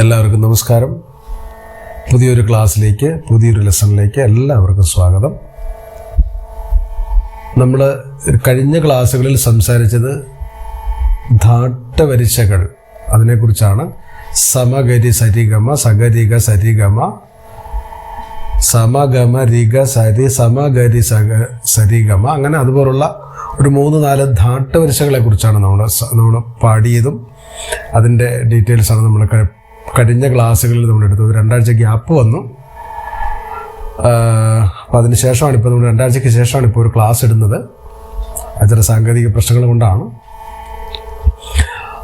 എല്ലാവർക്കും നമസ്കാരം. പുതിയൊരു ക്ലാസ്സിലേക്ക്, പുതിയൊരു ലെസണിലേക്ക് എല്ലാവർക്കും സ്വാഗതം. നമ്മൾ കഴിഞ്ഞ ക്ലാസ്സുകളിൽ സംസാരിച്ചത് ധാട്ടവരിശകൾ, അതിനെക്കുറിച്ചാണ്. സമഗരി സരിഗമ, സഗരിഗ സരിഗമ, സമഗമ റിഗ സരി, സമഗരി സരിഗമ, അങ്ങനെ അതുപോലുള്ള ഒരു 3-4 ധാട്ടവരിശകളെ കുറിച്ചാണ് നമ്മൾ പാടിയതും അതിൻ്റെ ഡീറ്റെയിൽസാണ് നമ്മൾ കഴിഞ്ഞ ക്ലാസ്സുകളിൽ നമ്മൾ എടുത്തത്. 2 ആഴ്ച ഗ്യാപ്പ് വന്നു. അപ്പോൾ അതിന് ശേഷമാണ് ഇപ്പോൾ നമ്മൾ 2 ആഴ്ചയ്ക്ക് ശേഷമാണ് ഇപ്പോൾ ഒരു ക്ലാസ് ഇടുന്നത്. ചില സാങ്കേതിക പ്രശ്നങ്ങൾ കൊണ്ടാണ്.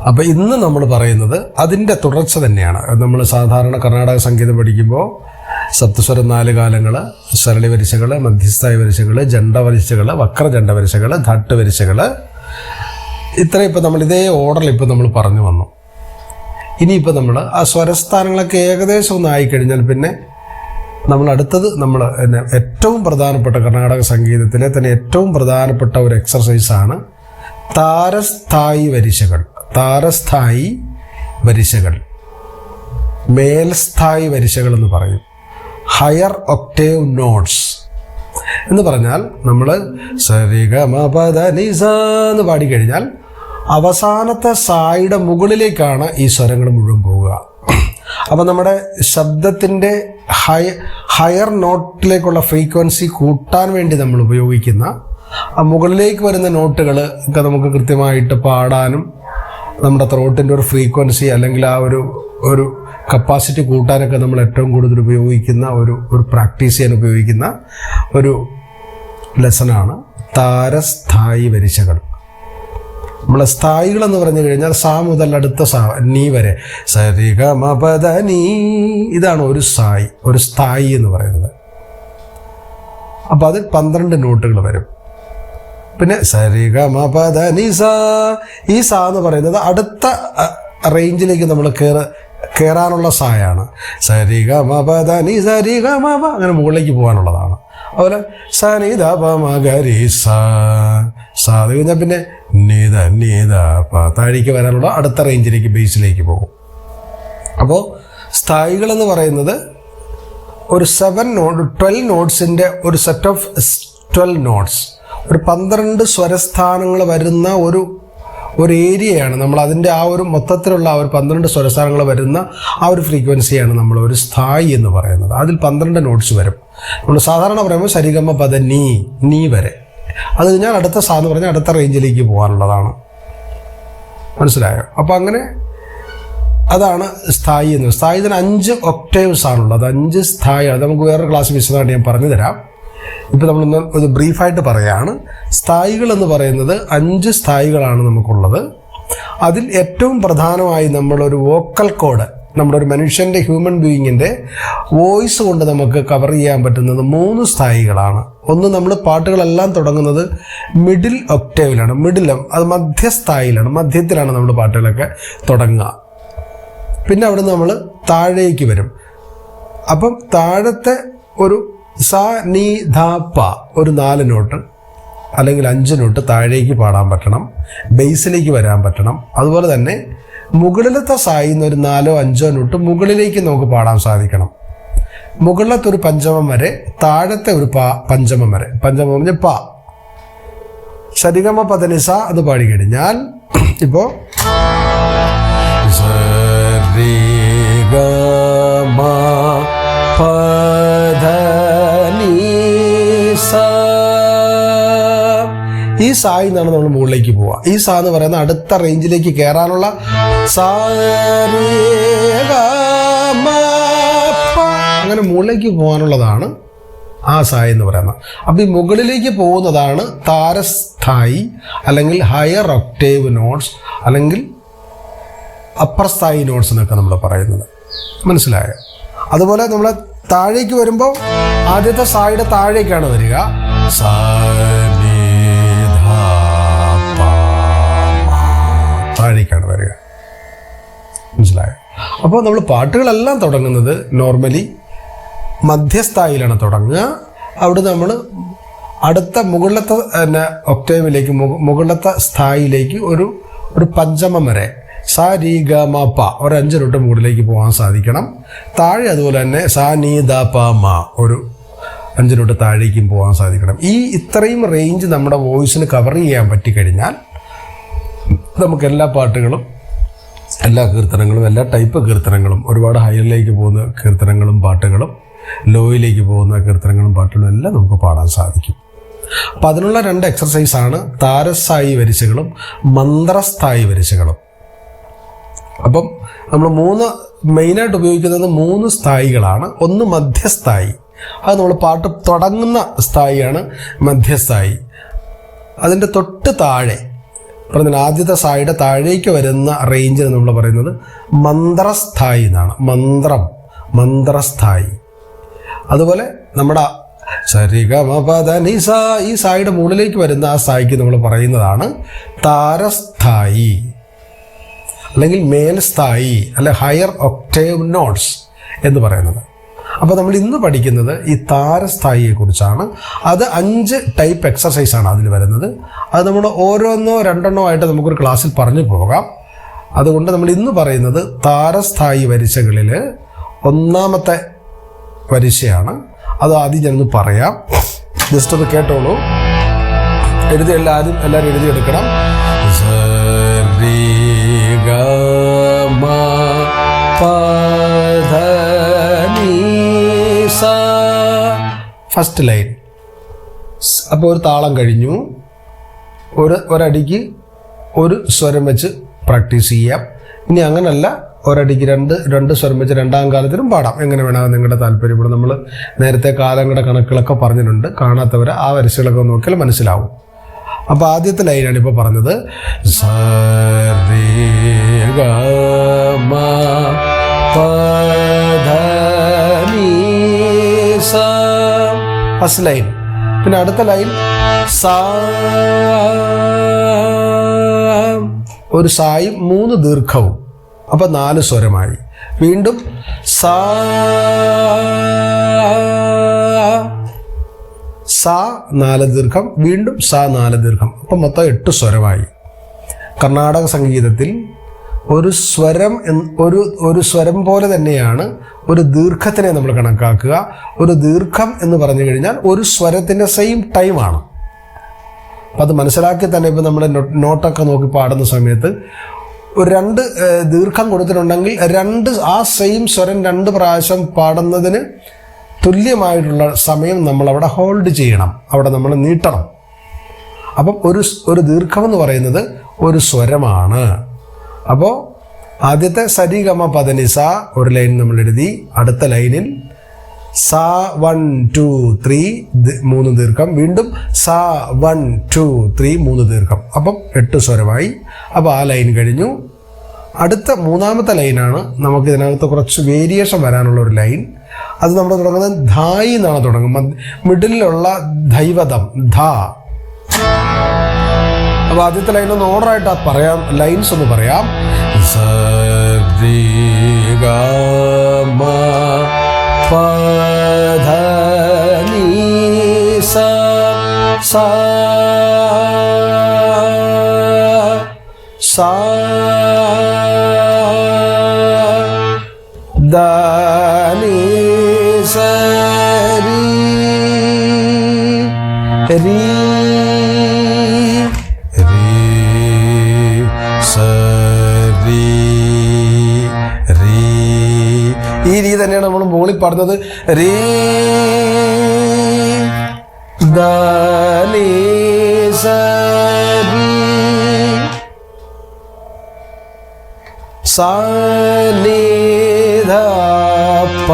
അപ്പോൾ ഇന്ന് നമ്മൾ പറയുന്നത് അതിൻ്റെ തുടർച്ച തന്നെയാണ്. നമ്മൾ സാധാരണ കർണാടക സംഗീതം പഠിക്കുമ്പോൾ സപ്തസ്വരം 4 കാലങ്ങൾ, സരളി വരിശകൾ, മധ്യസ്ഥായി വരിശകൾ, ജണ്ടവരിശകൾ, വക്രജണ്ടവരിശകൾ, ധാട്ടുവരിശകൾ, ഇത്രയും ഇപ്പോൾ നമ്മൾ ഇതേ ഓർഡറിൽ ഇപ്പോൾ നമ്മൾ പറഞ്ഞു വന്നു. ഇനിയിപ്പോൾ നമ്മൾ ആ സ്വരസ്ഥാനങ്ങളൊക്കെ ഏകദേശം ഒന്ന് ആയിക്കഴിഞ്ഞാൽ പിന്നെ നമ്മൾ അടുത്തത് നമ്മൾ ഏറ്റവും പ്രധാനപ്പെട്ട കർണാടക സംഗീതത്തിലെ തന്നെ ഏറ്റവും പ്രധാനപ്പെട്ട ഒരു എക്സർസൈസാണ് താരസ്ഥായി വരിശകൾ. താരസ്ഥായി വരിശകൾ, മേൽസ്ഥായി വരിശകൾ എന്ന് പറയും. ഹയർ ഒക്ടേവ് നോട്ട്സ് എന്ന് പറഞ്ഞാൽ നമ്മൾ സരിഗമപദനിസ എന്ന് പാടിക്കഴിഞ്ഞാൽ അവസാനത്തെ സായുടെ മുകളിലേക്കാണ് ഈ സ്വരങ്ങൾ മുഴുവൻ പോവുക. അപ്പം നമ്മുടെ ശബ്ദത്തിൻ്റെ ഹയർ നോട്ടിലേക്കുള്ള ഫ്രീക്വൻസി കൂട്ടാൻ വേണ്ടി നമ്മൾ ഉപയോഗിക്കുന്ന ആ മുകളിലേക്ക് വരുന്ന നോട്ടുകൾ ഒക്കെ നമുക്ക് കൃത്യമായിട്ട് പാടാനും നമ്മുടെ ത്രോട്ടിൻ്റെ ഒരു ഫ്രീക്വൻസി അല്ലെങ്കിൽ ആ ഒരു കപ്പാസിറ്റി കൂട്ടാനൊക്കെ നമ്മൾ ഏറ്റവും കൂടുതൽ ഉപയോഗിക്കുന്ന ഒരു പ്രാക്ടീസ് ചെയ്യാൻ ഉപയോഗിക്കുന്ന ഒരു ലെസണാണ് താരസ്ഥായി വരിശകൾ. നമ്മളെ സ്ഥായികൾ എന്ന് പറഞ്ഞു കഴിഞ്ഞാൽ സാ മുതൽ അടുത്ത സാ നീ വരെ, സരിഗമപദ നീ, ഇതാണ് ഒരു സ്ഥായി എന്ന് പറയുന്നത്. അപ്പോൾ അതിൽ 12 നോട്ടുകൾ വരും. പിന്നെ സരിഗമപദ നി സാ, ഈ സാ എന്ന് പറയുന്നത് അടുത്ത റേഞ്ചിലേക്ക് നമ്മൾ കയറാനുള്ള സായാണ്. സരിഗമപദ നി സരിഗമപ, അങ്ങനെ മുകളിലേക്ക് പോകാനുള്ളതാണ്. അതുപോലെ സനിധപമഗരി സാ, അത് കഴിഞ്ഞാൽ പിന്നെ നീത താഴേക്ക് വരാനുള്ള അടുത്ത റേഞ്ചിലേക്ക്, ബേസിലേക്ക് പോകും. അപ്പോൾ സ്ഥായികൾ എന്ന് പറയുന്നത് ഒരു 12 നോട്ട്സിൻ്റെ ഒരു സെറ്റ് ഓഫ് 12 നോട്ട്സ്, ഒരു 12 സ്വരസ്ഥാനങ്ങൾ വരുന്ന ഒരു ഏരിയയാണ് നമ്മൾ അതിൻ്റെ ആ ഒരു മൊത്തത്തിലുള്ള ആ ഒരു 12 സ്വരസ്ഥാനങ്ങൾ വരുന്ന ആ ഒരു ഫ്രീക്വൻസിയാണ് നമ്മൾ ഒരു സ്ഥായി എന്ന് പറയുന്നത്. അതിൽ 12 നോട്ട്സ് വരും. നമ്മൾ സാധാരണ പറയുമ്പോൾ സരിഗമ പദ നീ വരെ, അത് കഴിഞ്ഞാൽ അടുത്ത സാ എന്ന് പറഞ്ഞാൽ അടുത്ത റേഞ്ചിലേക്ക് പോകാനുള്ളതാണ്. മനസ്സിലായോ? അപ്പോൾ അങ്ങനെ അതാണ് സ്ഥായി എന്ന്. സ്ഥായി ഇതിന് 5 ഒക്ടേവ്സ് ആണുള്ളത്. 5 സ്ഥായി. അത് നമുക്ക് വേറൊരു ക്ലാസ് വിശദമായിട്ട് ഞാൻ പറഞ്ഞു തരാം. ഇപ്പോൾ നമ്മളൊന്ന് ഒരു ബ്രീഫായിട്ട് പറയുകയാണ്. സ്ഥായികൾ എന്ന് പറയുന്നത് 5 സ്ഥായികളാണ് നമുക്കുള്ളത്. അതിൽ ഏറ്റവും പ്രധാനമായി നമ്മളൊരു വോക്കൽ കോഡ്, നമ്മുടെ ഒരു മനുഷ്യൻ്റെ ഹ്യൂമൻ ബീയിങ്ങിൻ്റെ വോയിസ് കൊണ്ട് നമുക്ക് കവർ ചെയ്യാൻ പറ്റുന്നത് 3 സ്ഥായികളാണ്. ഒന്ന്, നമ്മൾ പാട്ടുകളെല്ലാം തുടങ്ങുന്നത് മിഡിൽ ഒക്ടേവിലാണ്. അത് മധ്യസ്ഥായിലാണ്, മധ്യത്തിലാണ് നമ്മൾ പാട്ടുകളൊക്കെ തുടങ്ങുക. പിന്നെ അവിടെ നമ്മൾ താഴേക്ക് വരും. അപ്പം താഴത്തെ ഒരു സ നീ ധ പ, ഒരു 4 നോട്ട് അല്ലെങ്കിൽ 5 നോട്ട് താഴേക്ക് പാടാൻ പറ്റണം, ബേസിലേക്ക് വരാൻ പറ്റണം. അതുപോലെ തന്നെ മുകളിലത്തെ സായിന്ന് ഒരു 4-5 നോട്ട് മുകളിലേക്ക് നമുക്ക് പാടാൻ സാധിക്കണം. മുകളിലത്തെ ഒരു പഞ്ചമം വരെ, താഴത്തെ ഒരു പഞ്ചമം വരെ. പഞ്ചമം പറഞ്ഞ പ. സരിഗമ പദനിസ അത് പാടി കഴിഞ്ഞാൽ ഇപ്പോൾ സരിഗമ ഈ സായി നിന്നാണ് നമ്മൾ മുകളിലേക്ക് പോവുക. ഈ സാ എന്ന് പറയുന്ന അടുത്ത റേഞ്ചിലേക്ക് കയറാനുള്ള അങ്ങനെ മുകളിലേക്ക് പോകാനുള്ളതാണ് ആ സായി എന്ന് പറയുന്നത്. അപ്പോൾ ഈ മുകളിലേക്ക് പോകുന്നതാണ് താരസ്ഥായി അല്ലെങ്കിൽ ഹയർ ഒക്ടേവ് നോട്ട്സ് അല്ലെങ്കിൽ അപ്പർ സ്ഥായി നോട്ട്സ് എന്നൊക്കെ നമ്മൾ പറയുന്നത്. മനസ്സിലായോ? അതുപോലെ നമ്മൾ താഴേക്ക് വരുമ്പോൾ ആദ്യത്തെ സായുടെ താഴേക്കാണ് വരിക. താഴേക്കാണ് വരിക. മനസ്സിലായോ? അപ്പോൾ നമ്മൾ പാട്ടുകളെല്ലാം തുടങ്ങുന്നത് നോർമലി മധ്യസ്ഥായിലാണ് തുടങ്ങുക. അവിടെ നമ്മൾ അടുത്ത മുകളിലത്തെ ഒക്ടേവിലേക്ക്, മുകളിലത്തെ സ്ഥായിലേക്ക് ഒരു പഞ്ചമം വരെ സ രി ഗ മ പ ഒരു 5 നോട്ട് മുകളിലേക്ക് പോകാൻ സാധിക്കണം. താഴെ അതുപോലെ തന്നെ സ നീ ദ പ മ ഒരു 5 നോട്ട് താഴേക്കും പോകാൻ സാധിക്കണം. ഇത്രയും റേഞ്ച് നമ്മുടെ വോയിസിന് കവർ ചെയ്യാൻ പറ്റിക്കഴിഞ്ഞാൽ നമുക്ക് എല്ലാ പാട്ടുകളും, എല്ലാ കീർത്തനങ്ങളും, എല്ലാ ടൈപ്പ് കീർത്തനങ്ങളും, ഒരുപാട് ഹൈറിലേക്ക് പോകുന്ന കീർത്തനങ്ങളും പാട്ടുകളും, ലോയിലേക്ക് പോകുന്ന കീർത്തനങ്ങളും പാട്ടുകളും എല്ലാം നമുക്ക് പാടാൻ സാധിക്കും. അപ്പം അതിനുള്ള 2 എക്സർസൈസാണ് താരസ്ഥായി വരിശകളും മന്ത്രസ്ഥായി വരിശകളും. അപ്പം നമ്മൾ മെയിനായിട്ട് ഉപയോഗിക്കുന്നത് 3 സ്ഥായികളാണ്. ഒന്ന് മധ്യസ്ഥായി, അത് നമ്മൾ പാട്ട് തുടങ്ങുന്ന സ്ഥായിയാണ് മധ്യസ്ഥായി. അതിൻ്റെ തൊട്ട് താഴെ പറഞ്ഞാൽ ആദ്യത്തെ സ്ഥായിയുടെ താഴേക്ക് വരുന്ന റേഞ്ചിന് നമ്മൾ പറയുന്നത് മന്ത്രസ്ഥായി എന്നാണ്. മന്ത്രസ്ഥായി. അതുപോലെ നമ്മുടെ സരിഗമപദനിസ ഈ സായിയുടെ മുകളിലേക്ക് വരുന്ന ആ സ്ഥായിക്ക് നമ്മൾ പറയുന്നതാണ് താരസ്ഥായി അല്ലെങ്കിൽ മേൽസ്ഥായി അല്ലെ ഹയർ ഒക്ടേവ് നോട്ട്സ് എന്ന് പറയുന്നത്. അപ്പോൾ നമ്മൾ ഇന്ന് പഠിക്കുന്നത് ഈ താരസ്ഥായിയെക്കുറിച്ചാണ്. അത് 5 ടൈപ്പ് എക്സർസൈസാണ് അതിൽ വരുന്നത്. അത് നമ്മൾ ഓരോന്നോ 2 ആയിട്ട് നമുക്കൊരു ക്ലാസ്സിൽ പറഞ്ഞു പോകാം. അതുകൊണ്ട് നമ്മൾ ഇന്ന് പറയുന്നത് താരസ്ഥായി വരിശകളിൽ 1ാമത്തെ വരിശയാണ്. അത് ആദ്യം ഞാനൊന്ന് പറയാം, ജസ്റ്റ് ഒന്ന് കേട്ടോളൂ. എല്ലാവരും എഴുതിയെടുക്കണം. First line. അപ്പോൾ ഒരു താളം കഴിഞ്ഞു. ഒരടിക്ക് ഒരു സ്വരം വെച്ച് പ്രാക്ടീസ് ചെയ്യാം. ഇനി അങ്ങനല്ല, ഒരടിക്ക് രണ്ട് സ്വരം വെച്ച് 2ാം കാലത്തിലും പാടാം. എങ്ങനെ വേണമെങ്കിൽ നിങ്ങളുടെ താല്പര്യം. ഇവിടെ നമ്മൾ നേരത്തെ കാലങ്ങളുടെ കണക്കുകളൊക്കെ പറഞ്ഞിട്ടുണ്ട്. കാണാത്തവർ ആ വരിശകളൊക്കെ നോക്കിയാൽ മനസ്സിലാവും. അപ്പോൾ ആദ്യത്തെ ലൈനാണ് ഇപ്പോൾ പറഞ്ഞത്. First line. പിന്നെ അടുത്ത ലൈൻ ഒരു സായും 3 ദീർഘവും. അപ്പോൾ 4 സ്വരമായി. വീണ്ടും സ 4 ദീർഘം, വീണ്ടും സ 4 ദീർഘം. അപ്പം മൊത്തം 8 സ്വരമായി. കർണാടക സംഗീതത്തിൽ ഒരു സ്വരം പോലെ തന്നെയാണ് ഒരു ദീർഘത്തിനെ നമ്മൾ കണക്കാക്കുക. ഒരു ദീർഘം എന്ന് പറഞ്ഞു കഴിഞ്ഞാൽ ഒരു സ്വരത്തിൻ്റെ സെയിം ടൈമാണ്. അപ്പം അത് മനസ്സിലാക്കി തന്നെ ഇപ്പം നമ്മൾ നോട്ടൊക്കെ നോക്കി പാടുന്ന സമയത്ത് ഒരു 2 ദീർഘം കൊടുത്തിട്ടുണ്ടെങ്കിൽ ആ സെയിം സ്വരം 2 പ്രാവശ്യം പാടുന്നതിന് തുല്യമായിട്ടുള്ള സമയം നമ്മളവിടെ ഹോൾഡ് ചെയ്യണം, അവിടെ നമ്മൾ നീട്ടണം. അപ്പം ഒരു ദീർഘം എന്ന് പറയുന്നത് ഒരു സ്വരമാണ്. അപ്പോൾ ആദ്യത്തെ സരിഗമ പദനിസ ഒരു ലൈൻ നമ്മൾ എഴുതി. അടുത്ത ലൈനിൽ സ 1 2 3 3 ദീർഘം, വീണ്ടും സ 1 2 3 3 ദീർഘം. അപ്പം 8 സ്വരമായി. അപ്പോൾ ആ ലൈൻ കഴിഞ്ഞു. അടുത്ത 3ാമത്തെ ലൈനാണ് നമുക്ക് ഇതിനകത്ത് കുറച്ച് വേരിയേഷൻ വരാനുള്ള ഒരു ലൈൻ. അത് നമ്മൾ തുടങ്ങുന്നത് ധായി എന്നാണ് തുടങ്ങുന്നത്. മിഡിലുള്ള ധൈവതം ധ. അപ്പോൾ ആദ്യത്തെ ലൈൻ ഒന്ന് ഓർഡറായിട്ട് പറയാം, ലൈൻസ് ഒന്ന് പറയാം. ഈ രീതി തന്നെയാണ് നമ്മൾ മുകളിൽ പാടുന്നത്. രീ ദ നീ സ രി സ നീ ധ പ.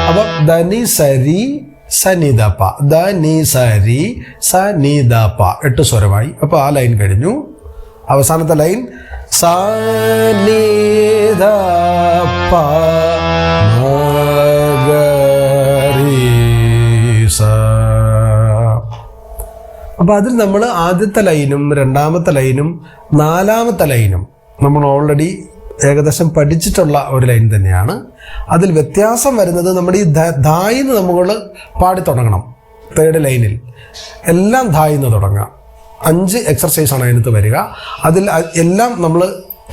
അപ്പം ധനി സരി സനിധ പ, ധനി സരി സനിധ പ 8 സ്വരമായി. അപ്പോൾ ആ ലൈൻ കഴിഞ്ഞു. അവസാനത്തെ ലൈൻ സനിധ പ മഗരി സ. അപ്പോൾ അതിൽ നമ്മൾ ആദ്യത്തെ ലൈനും 2ാമത്തെ ലൈനും 4ാമത്തെ ലൈനും നമ്മൾ ഓൾറെഡി ഏകദേശം പഠിച്ചിട്ടുള്ള ഒരു ലൈൻ തന്നെയാണ്. അതിൽ വ്യത്യാസം വരുന്നത് നമ്മുടെ ഈ ധായിന്ന് നമ്മൾ പാടി തുടങ്ങണം. 3rd ലൈനിൽ എല്ലാം ധായിന്ന് തുടങ്ങാം. 5 എക്സർസൈസാണ് അതിനകത്ത് വരിക. അതിൽ എല്ലാം നമ്മൾ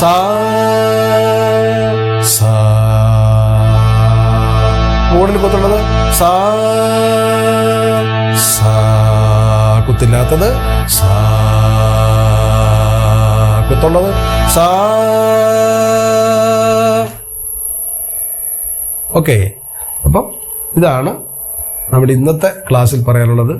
സാ സാ. മുകളിൽ കുത്തുള്ളത് സാ സാ. കുത്തില്ലാത്തത് സാ. കുത്തുള്ളത് സാ. ഓക്കെ. അപ്പം ഇതാണ് നമ്മൾ ഇന്നത്തെ ക്ലാസ്സിൽ പറയാനുള്ളത്.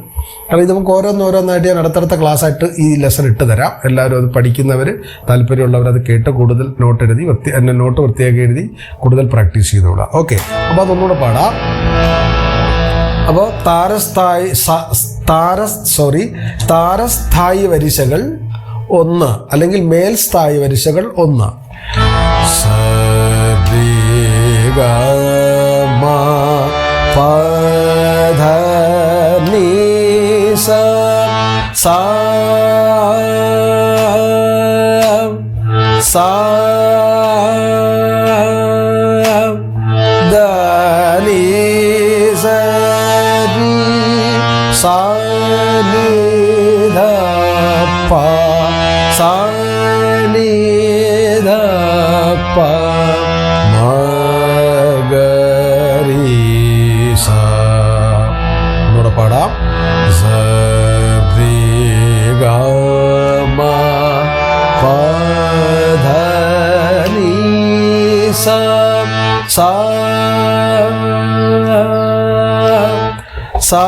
കാരണം ഇത് നമുക്ക് ഓരോന്നോരോന്നായിട്ട് ഞാൻ അടുത്തടുത്ത ക്ലാസ്സായിട്ട് ഈ ലെസൺ ഇട്ട് തരാം. എല്ലാവരും അത് പഠിക്കുന്നവർ, താല്പര്യമുള്ളവർ അത് കേട്ട് കൂടുതൽ നോട്ട് എഴുതി നോട്ട് വൃത്തിയാക്കി എഴുതി കൂടുതൽ പ്രാക്ടീസ് ചെയ്തോളാം. ഓക്കെ. അപ്പോൾ അതൊന്നുകൂടെ പാടാം. അപ്പോൾ താരസ്ഥായി വരിശകൾ 1 അല്ലെങ്കിൽ മേൽസ്ഥായി വരിശകൾ 1. സാ സാ ദ നീ സ രി സാ നി ധ പ സാ നി ധ പ മ ഗ രി സ. ഒന്നുകൂടെ പാടാം. സാ സാ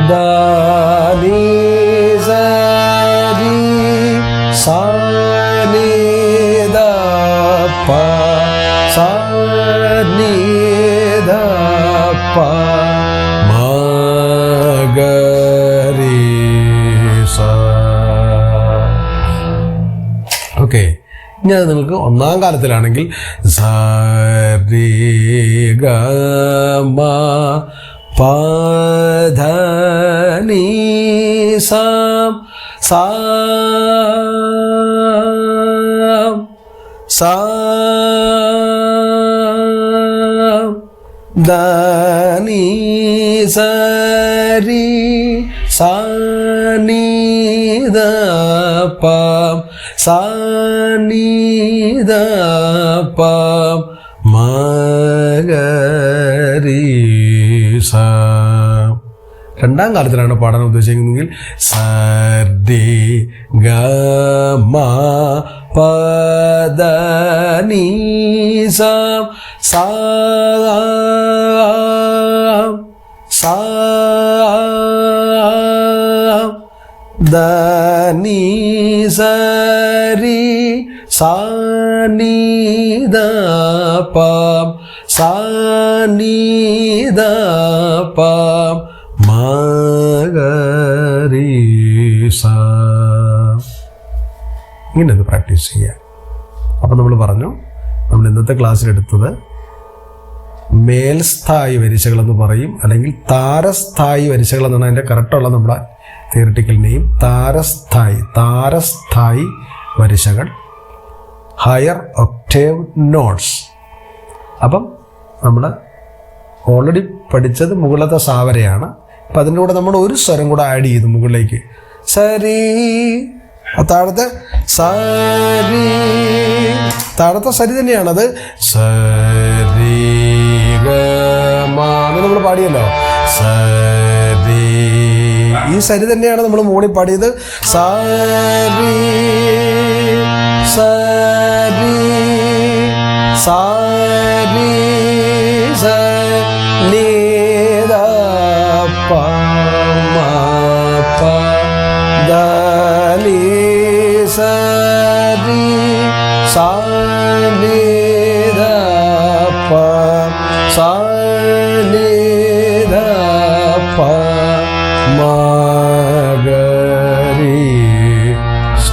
ദ നീ സ രി സാ നി ധ പ സാ നി ധ പ മ ഗ രി സ. ഓക്കെ. ഇനി അത് നിങ്ങൾക്ക് ഒന്നാം കാലത്തിലാണെങ്കിൽ സ രി ഗ മ പ ധ നീ സ സാ സാ ദ നീ സ രി സാ നി ധ പ സാ നി ധ പ മ ഗ രി സ. രണ്ടാം കാലത്തിലാണ് പാടാൻ ഉദ്ദേശിക്കുന്നതെങ്കിൽ സ രി ഗ മ പ ധ നീ സ സാ സാ ദ നീ സ രി സാ നി ധ പ സാ നി ധ പ മ ഗ രി സ. ഇങ്ങനെ അത് പ്രാക്ടീസ് ചെയ്യുക. അപ്പം നമ്മൾ പറഞ്ഞു, നമ്മൾ ഇന്നത്തെ ക്ലാസ്സിലെടുത്തത് മേൽസ്ഥായി വരിശകളെന്ന് പറയും, അല്ലെങ്കിൽ താരസ്ഥായി വരിശകൾ എന്നാണ് അതിൻ്റെ കറക്റ്റുള്ള നമ്മുടെ തിയറിറ്റിക്കൽ നെയിം. താരസ്ഥായി വരിശകൾ, ഹയർ ഒക്ടേവ് നോട്ട്സ്. അപ്പം നമ്മൾ ഓൾറെഡി പഠിച്ചത് മുകളിലത്തെ സാവരയാണ്. അപ്പം അതിൻ്റെ കൂടെ നമ്മൾ ഒരു സ്വരം കൂടെ ആഡ് ചെയ്തു മുകളിലേക്ക്. സരി. താഴത്തെ സരി, താഴത്തെ സരി തന്നെയാണത്. സരി ഗ മ നമ്മൾ പാടിയല്ലോ. സരി, ഈ സരി തന്നെയാണ് നമ്മൾ മുകളിൽ പാടിയത്. സരി സരി സരി സ നി ധ പ മ പ ധ നി സ രി സാ നി ധ പ സാ നി ധ പ മ ഗ രി സ.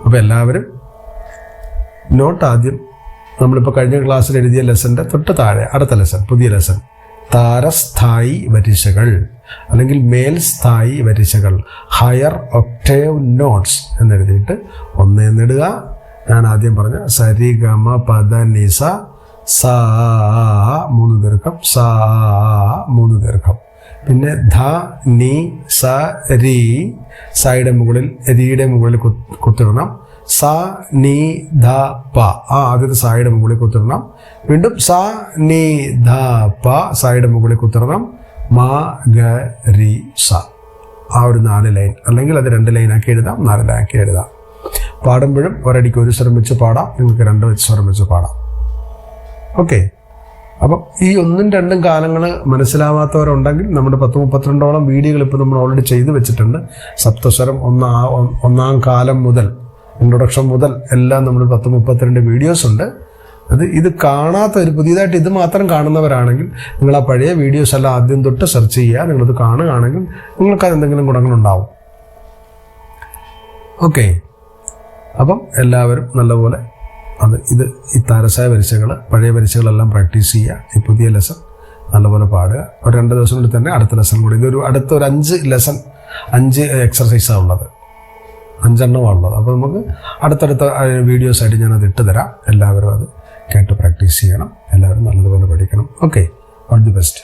അപ്പോൾ എല്ലാവരും നോട്ട് ആദ്യം നമ്മളിപ്പോൾ കഴിഞ്ഞ ക്ലാസ്സിൽ എഴുതിയ ലെസൻ്റെ തൊട്ട് താഴെ അടുത്ത ലെസൺ, പുതിയ ലെസൺ, താരസ്ഥായി വരിശകൾ അല്ലെങ്കിൽ മേൽസ്ഥായി വരിശകൾ, ഹയർ ഒക്ടേവ് നോട്ട്സ് എന്നെഴുതിയിട്ട് 1 എന്നിടുക. ഞാൻ ആദ്യം പറഞ്ഞ സരി ഗമ പദ നിസ സാ 3 ദീർഘം, സാ 3 ദീർഘം. പിന്നെ ധ നി സ രി, സായുടെ മുകളിൽ റിയുടെ മുകളിൽ കുത്തിടണം. സ നി ധ പ, ആദ്യത്തെ സായുടെ മുകളിൽ കുത്തിടണം. വീണ്ടും സ നി ധ പ, സായുടെ മുകളിൽ കുത്തിടണം. മ ഗ രി സ. ഒരു 4 ലൈൻ, അല്ലെങ്കിൽ അത് 2 ലൈനാക്കി എഴുതാം, 4 ലൈനാക്കി എഴുതാം. പാടുമ്പോഴും ഒരടിക്ക് 1 സ്വരം വെച്ച് പാടാം, നിങ്ങൾക്ക് 2 സ്വരം വെച്ച് പാടാം. ഓക്കെ. അപ്പം ഈ 1ഉം 2ഉം കാലങ്ങൾ മനസ്സിലാവാത്തവരുണ്ടെങ്കിൽ നമ്മുടെ 10-32ഓളം വീഡിയോകൾ ഇപ്പോൾ നമ്മൾ ഓൾറെഡി ചെയ്തു വെച്ചിട്ടുണ്ട്. സപ്തസ്വരം ഒന്നാം കാലം മുതൽ, ഇൻട്രൊഡക്ഷൻ മുതൽ എല്ലാം നമ്മൾ 10-32 വീഡിയോസ് ഉണ്ട്. ഇത് കാണാത്തവർ, പുതിയതായിട്ട് ഇത് മാത്രം കാണുന്നവരാണെങ്കിൽ നിങ്ങൾ ആ പഴയ വീഡിയോസ് എല്ലാം ആദ്യം തൊട്ട് സെർച്ച് ചെയ്യുക. നിങ്ങളത് കാണുകയാണെങ്കിൽ നിങ്ങൾക്ക് എന്തെങ്കിലും ഗുണങ്ങളുണ്ടാവും. ഓക്കെ. അപ്പം എല്ലാവരും നല്ലപോലെ ഈ താരസായ വരിശകൾ, പഴയ വരിശകളെല്ലാം പ്രാക്ടീസ് ചെയ്യുക. ഈ പുതിയ ലെസൺ നല്ലപോലെ പാടുക. ഒരു 2 ദിവസത്തിനുള്ളിൽ തന്നെ അടുത്ത ലെസൺ കൂടി. അടുത്തൊരു 5 ലെസൺ, 5 എക്സർസൈസാണ് ഉള്ളത്, 5 എണ്ണമാണ് ഉള്ളത്. അപ്പോൾ നമുക്ക് അടുത്തടുത്ത വീഡിയോസായിട്ട് ഞാനത് ഇട്ട് തരാം. എല്ലാവരും അത് കേട്ട് പ്രാക്ടീസ് ചെയ്യണം. എല്ലാവരും നല്ലതുപോലെ പഠിക്കണം. Okay, all the best.